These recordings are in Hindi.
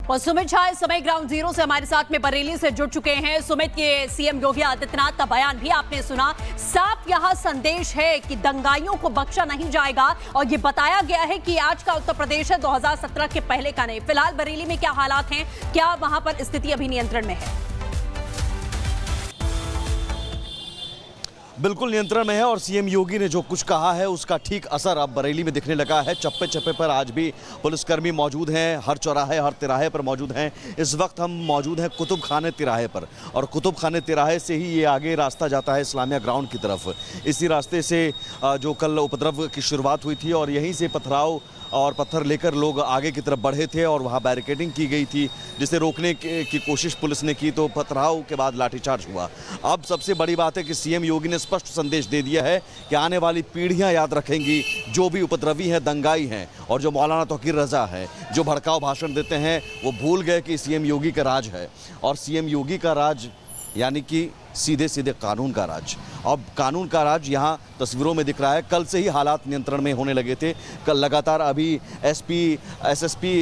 और सुमित झा इस समय ग्राउंड जीरो से हमारे साथ में बरेली से जुड़ चुके हैं। सुमित, ये सीएम योगी आदित्यनाथ का बयान भी आपने सुना। साफ यह संदेश है कि दंगाइयों को बख्शा नहीं जाएगा और ये बताया गया है कि आज का उत्तर प्रदेश है, 2017 के पहले का नहीं। फिलहाल बरेली में क्या हालात हैं, क्या वहां पर स्थिति अभी नियंत्रण में है? बिल्कुल नियंत्रण में है और सीएम योगी ने जो कुछ कहा है उसका ठीक असर अब बरेली में दिखने लगा है। चप्पे चप्पे पर आज भी पुलिसकर्मी मौजूद हैं, हर चौराहे हर तिराहे पर मौजूद हैं। इस वक्त हम मौजूद हैं कुतुब खाने तिराहे पर और कुतुब खाने तिराहे से ही ये आगे रास्ता जाता है इस्लामिया ग्राउंड की तरफ। इसी रास्ते से जो कल उपद्रव की शुरुआत हुई थी और यहीं से पथराव और पत्थर लेकर लोग आगे की तरफ बढ़े थे और वहाँ बैरिकेडिंग की गई थी, जिसे रोकने की कोशिश पुलिस ने की तो पथराव के बाद लाठीचार्ज हुआ। अब सबसे बड़ी बात है कि सीएम योगी ने स्पष्ट संदेश दे दिया है कि आने वाली पीढ़ियां याद रखेंगी जो भी उपद्रवी हैं, दंगाई हैं और जो मौलाना तौकीर रजा है, जो भड़काऊ भाषण देते हैं, वो भूल गए कि सीएम योगी का राज है। और सीएम योगी का राज यानी कि सीधे सीधे कानून का राज। अब कानून का राज यहाँ तस्वीरों में दिख रहा है। कल से ही हालात नियंत्रण में होने लगे थे। कल लगातार अभी एसपी, एसएसपी,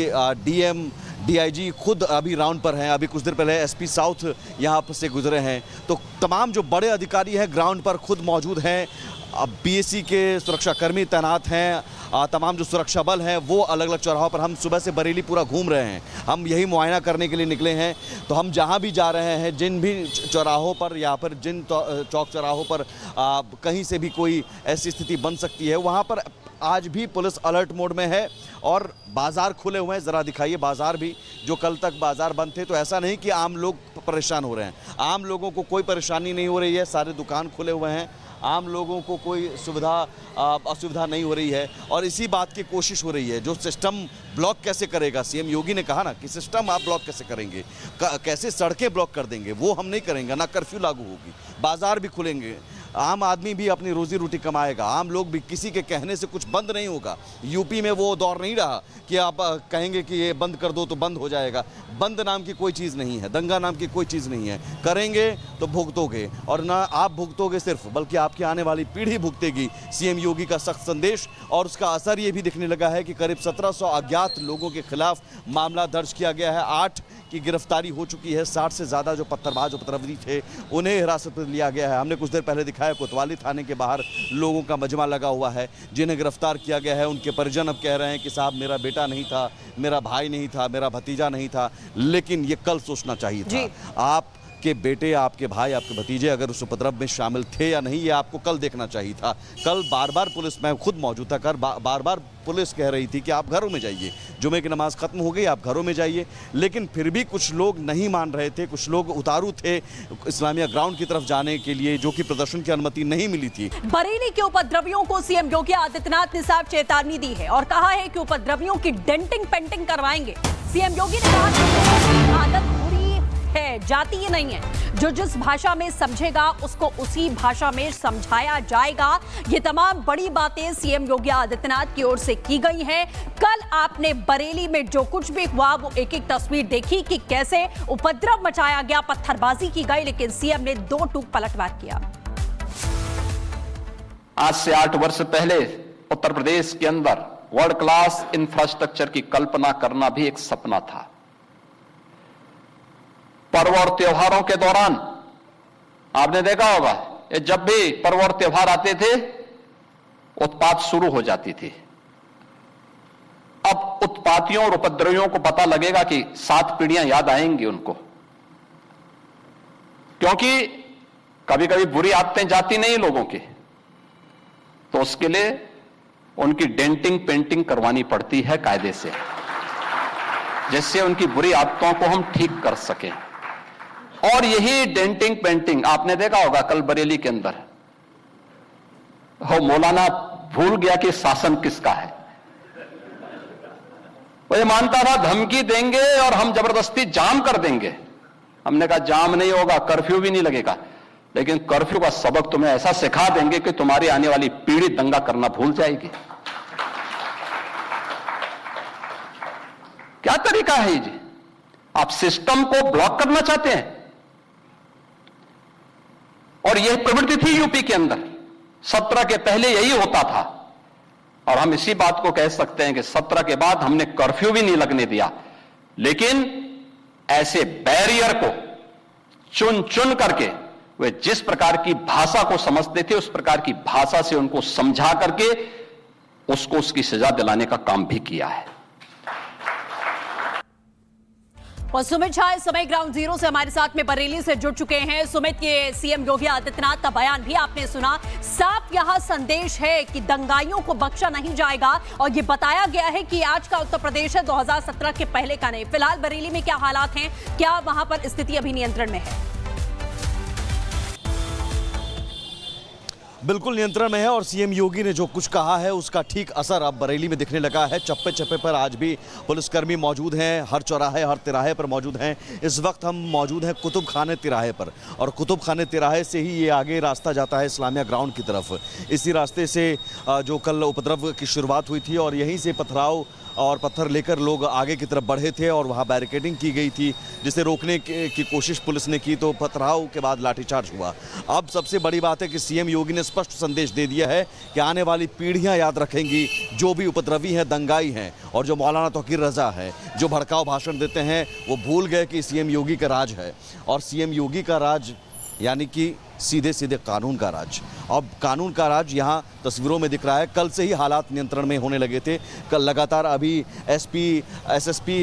डीएम, डीआईजी खुद अभी राउंड पर हैं। अभी कुछ देर पहले एसपी साउथ यहाँ से गुजरे हैं। तो तमाम जो बड़े अधिकारी हैं ग्राउंड पर खुद मौजूद हैं। अब बीएससी के सुरक्षाकर्मी तैनात हैं। तमाम जो सुरक्षा बल हैं वो अलग अलग चौराहों पर, हम सुबह से बरेली पूरा घूम रहे हैं, हम यही मुआयना करने के लिए निकले हैं। तो हम जहां भी जा रहे हैं, जिन भी चौराहों पर या फिर जिन चौक चौराहों पर कहीं से भी कोई ऐसी स्थिति बन सकती है, वहां पर आज भी पुलिस अलर्ट मोड में है। और बाज़ार खुले हुए हैं, ज़रा दिखाइए बाज़ार भी। जो कल तक बाज़ार बंद थे तो ऐसा नहीं कि आम लोग परेशान हो रहे हैं, आम लोगों को कोई परेशानी नहीं हो रही है। सारे दुकान खुले हुए हैं, आम लोगों को कोई असुविधा नहीं हो रही है। और इसी बात की कोशिश हो रही है, जो सिस्टम ब्लॉक कैसे करेगा, सीएम योगी ने कहा ना कि सिस्टम आप ब्लॉक कैसे करेंगे, कैसे सड़कें ब्लॉक कर देंगे, वो हम नहीं करेंगे। ना कर्फ्यू लागू होगी, बाज़ार भी खुलेंगे, आम आदमी भी अपनी रोजी रोटी कमाएगा, आम लोग भी, किसी के कहने से कुछ बंद नहीं होगा। यूपी में वो दौर नहीं रहा कि आप कहेंगे कि ये बंद कर दो तो बंद हो जाएगा। बंद नाम की कोई चीज़ नहीं है, दंगा नाम की कोई चीज़ नहीं है। करेंगे तो भुगतोगे, और ना आप भुगतोगे सिर्फ, बल्कि आपकी आने वाली पीढ़ी भुगतेगी। सीएम योगी का सख्त संदेश, और उसका असर ये भी दिखने लगा है कि करीब 1700 अज्ञात लोगों के खिलाफ मामला दर्ज किया गया है। 8 की गिरफ्तारी हो चुकी है। 60 से ज़्यादा जो पत्थरबाज उपद्रवी थे उन्हें हिरासत में लिया गया है। हमने कुछ देर पहले दिखाया कोतवाली थाने के बाहर लोगों का मजमा लगा हुआ है, जिन्हें गिरफ्तार किया गया है। उनके परिजन अब कह रहे हैं कि साहब मेरा बेटा नहीं था, मेरा भाई नहीं था, मेरा भतीजा नहीं था, लेकिन ये कल सोचना चाहिए था। आपके बेटे, आपके भाई, आपके भतीजे अगर उस उपद्रव में शामिल थे या नहीं, ये आपको कल देखना चाहिए था। कल बार बार पुलिस, मैं खुद मौजूद था, बार बार पुलिस कह रही थी कि आप घरों में जाइए, जुमे की नमाज खत्म हो गई, आप घरों में जाइए। लेकिन फिर भी कुछ लोग नहीं मान रहे थे, कुछ लोग उतारू थे इस्लामिया ग्राउंड की तरफ जाने के लिए, जो कि प्रदर्शन की अनुमति नहीं मिली थी। बरेली के उपद्रवियों को सीएम योगी आदित्यनाथ ने साफ चेतावनी दी है और कहा है कि उपद्रवियों की डेंटिंग पेंटिंग करवाएंगे। सीएम योगी ने कहा कि आदत बुरी है, जाती ही नहीं है, जो जिस भाषा में समझेगा उसको उसी भाषा में समझाया जाएगा। ये तमाम बड़ी बातें सीएम योगी आदित्यनाथ की ओर से की गई हैं। कल आपने बरेली में जो कुछ भी हुआ वो एक एक तस्वीर देखी कि कैसे उपद्रव मचाया गया, पत्थरबाजी की गई, लेकिन सीएम ने 2 टूक पलटवार किया। आज से 8 वर्ष पहले उत्तर प्रदेश के अंदर वर्ल्ड क्लास इंफ्रास्ट्रक्चर की कल्पना करना भी एक सपना था। पर्व और त्योहारों के दौरान आपने देखा होगा, जब भी पर्व और त्योहार आते थे उत्पात शुरू हो जाती थी। अब उत्पातियों और उपद्रवियों को पता लगेगा कि 7 पीढ़ियां याद आएंगी उनको, क्योंकि कभी कभी बुरी आदतें जाती नहीं लोगों की, तो उसके लिए उनकी डेंटिंग पेंटिंग करवानी पड़ती है कायदे से, जिससे उनकी बुरी आदतों को हम ठीक कर सकें। और यही डेंटिंग पेंटिंग आपने देखा होगा कल बरेली के अंदर, हो मौलाना भूल गया कि शासन किसका है। वो ये मानता था धमकी देंगे और हम जबरदस्ती जाम कर देंगे। हमने कहा जाम नहीं होगा, कर्फ्यू भी नहीं लगेगा, लेकिन कर्फ्यू का सबक तुम्हें ऐसा सिखा देंगे कि तुम्हारी आने वाली पीढ़ी दंगा करना भूल जाएगी। क्या तरीका है जी? आप सिस्टम को ब्लॉक करना चाहते हैं, और यह प्रवृत्ति थी यूपी के अंदर। 17 के पहले यही होता था, और हम इसी बात को कह सकते हैं कि 17 के बाद हमने कर्फ्यू भी नहीं लगने दिया। लेकिन ऐसे बैरियर को चुन चुन करके वे जिस प्रकार की भाषा को समझते थे उस प्रकार की भाषा से उनको समझा करके उसको उसकी सजा दिलाने का काम भी किया है। और सुमित झा इस समय ग्राउंड जीरो से हमारे साथ में बरेली से जुड़ चुके हैं। सुमित, ये सीएम योगी आदित्यनाथ का बयान भी आपने सुना। साफ यहां संदेश है कि दंगाइयों को बख्शा नहीं जाएगा और ये बताया गया है कि आज का उत्तर प्रदेश है, 2017 के पहले का नहीं। फिलहाल बरेली में क्या हालात हैं, क्या वहां पर स्थिति अभी नियंत्रण में है? बिल्कुल नियंत्रण में है और सीएम योगी ने जो कुछ कहा है उसका ठीक असर अब बरेली में दिखने लगा है। चप्पे चप्पे पर आज भी पुलिसकर्मी मौजूद हैं, हर चौराहे हर तिराहे पर मौजूद हैं। इस वक्त हम मौजूद हैं कुतुब खाने तिराहे पर और कुतुब खाने तिराहे से ही ये आगे रास्ता जाता है इस्लामिया ग्राउंड की तरफ। इसी रास्ते से जो कल उपद्रव की शुरुआत हुई थी और यहीं से पथराव और पत्थर लेकर लोग आगे की तरफ बढ़े थे और वहाँ बैरिकेडिंग की गई थी, जिसे रोकने की कोशिश पुलिस ने की तो पथराव के बाद लाठीचार्ज हुआ। अब सबसे बड़ी बात है कि सीएम योगी ने स्पष्ट संदेश दे दिया है कि आने वाली पीढ़ियां याद रखेंगी जो भी उपद्रवी हैं, दंगाई हैं और जो मौलाना तौकीर रजा है, जो भड़काऊ भाषण देते हैं, वो भूल गए कि सीएम योगी का राज है। और सीएम योगी का राज यानी कि सीधे सीधे कानून का राज। अब कानून का राज यहाँ तस्वीरों में दिख रहा है। कल से ही हालात नियंत्रण में होने लगे थे। कल लगातार अभी एसपी, एसएसपी,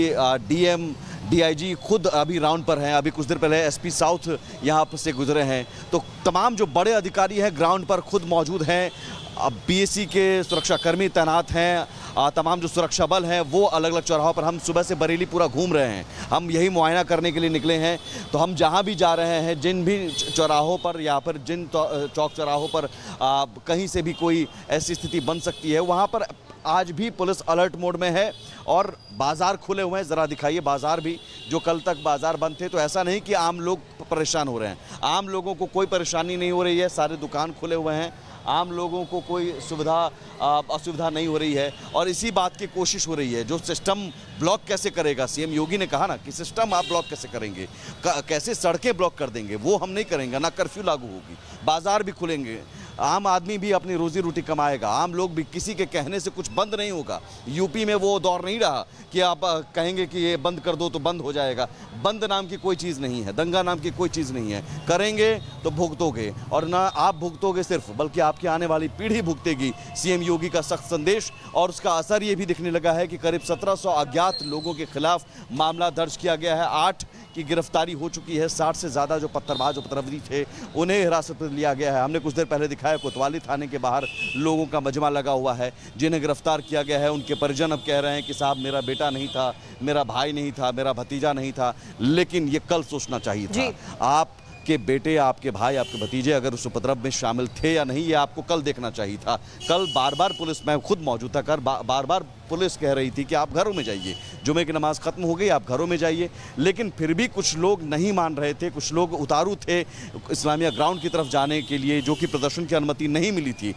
डीएम, डीआईजी खुद अभी राउंड पर हैं। अभी कुछ देर पहले एसपी साउथ यहाँ से गुजरे हैं। तो तमाम जो बड़े अधिकारी हैं ग्राउंड पर खुद मौजूद हैं। अब बीएससी के सुरक्षाकर्मी तैनात हैं। तमाम जो सुरक्षा बल हैं वो अलग अलग चौराहों पर, हम सुबह से बरेली पूरा घूम रहे हैं, हम यही मुआयना करने के लिए निकले हैं। तो हम जहां भी जा रहे हैं, जिन भी चौराहों पर या फिर जिन चौक चौराहों पर कहीं से भी कोई ऐसी स्थिति बन सकती है, वहां पर आज भी पुलिस अलर्ट मोड में है और बाज़ार खुले हुए हैं। ज़रा दिखाइए बाज़ार भी, जो कल तक बाज़ार बंद थे। तो ऐसा नहीं कि आम लोग परेशान हो रहे हैं, आम लोगों को कोई परेशानी नहीं हो रही है। सारे दुकान खुले हुए हैं, आम लोगों को कोई असुविधा नहीं हो रही है और इसी बात की कोशिश हो रही है। जो सिस्टम ब्लॉक कैसे करेगा, सीएम योगी ने कहा ना कि सिस्टम आप ब्लॉक कैसे करेंगे, कैसे सड़कें ब्लॉक कर देंगे, वो हम नहीं करेंगे। ना कर्फ्यू लागू होगी, बाजार भी खुलेंगे, आम आदमी भी अपनी रोजी रोटी कमाएगा, आम लोग भी, किसी के कहने से कुछ बंद नहीं होगा। यूपी में वो दौर नहीं रहा कि आप कहेंगे कि ये बंद कर दो तो बंद हो जाएगा। बंद नाम की कोई चीज़ नहीं है, दंगा नाम की कोई चीज़ नहीं है। करेंगे तो भुगतोगे और ना आप भुगतोगे सिर्फ, बल्कि आपकी आने वाली पीढ़ी भुगतेगी। सीएम योगी का सख्त संदेश और उसका असर ये भी दिखने लगा है कि करीब 1700 अज्ञात लोगों के खिलाफ मामला दर्ज किया गया है। 8 की गिरफ्तारी हो चुकी है। 60 से ज़्यादा जो पत्थरबाज उपद्रवी थे उन्हें हिरासत में लिया गया है। हमने कुछ देर पहले दिखाया कोतवाली थाने के बाहर लोगों का मजमा लगा हुआ है। जिन्हें गिरफ्तार किया गया है उनके परिजन अब कह रहे हैं कि साहब मेरा बेटा नहीं था, मेरा भाई नहीं था, मेरा भतीजा नहीं था। लेकिन ये कल सोचना चाहिए था। आपके बेटे, आपके भाई, आपके भतीजे अगर उस उपद्रव में शामिल थे या नहीं, ये आपको कल देखना चाहिए था। कल बार बार पुलिस, मैं खुद मौजूद था, बार बार पुलिस कह रही थी कि आप घरों में जाइए, जुमे की नमाज खत्म हो गई, आप घरों में जाइए। लेकिन फिर भी कुछ लोग नहीं मान रहे थे, कुछ लोग उतारू थे इस्लामिया ग्राउंड की तरफ जाने के लिए, जो कि प्रदर्शन की अनुमति नहीं मिली थी।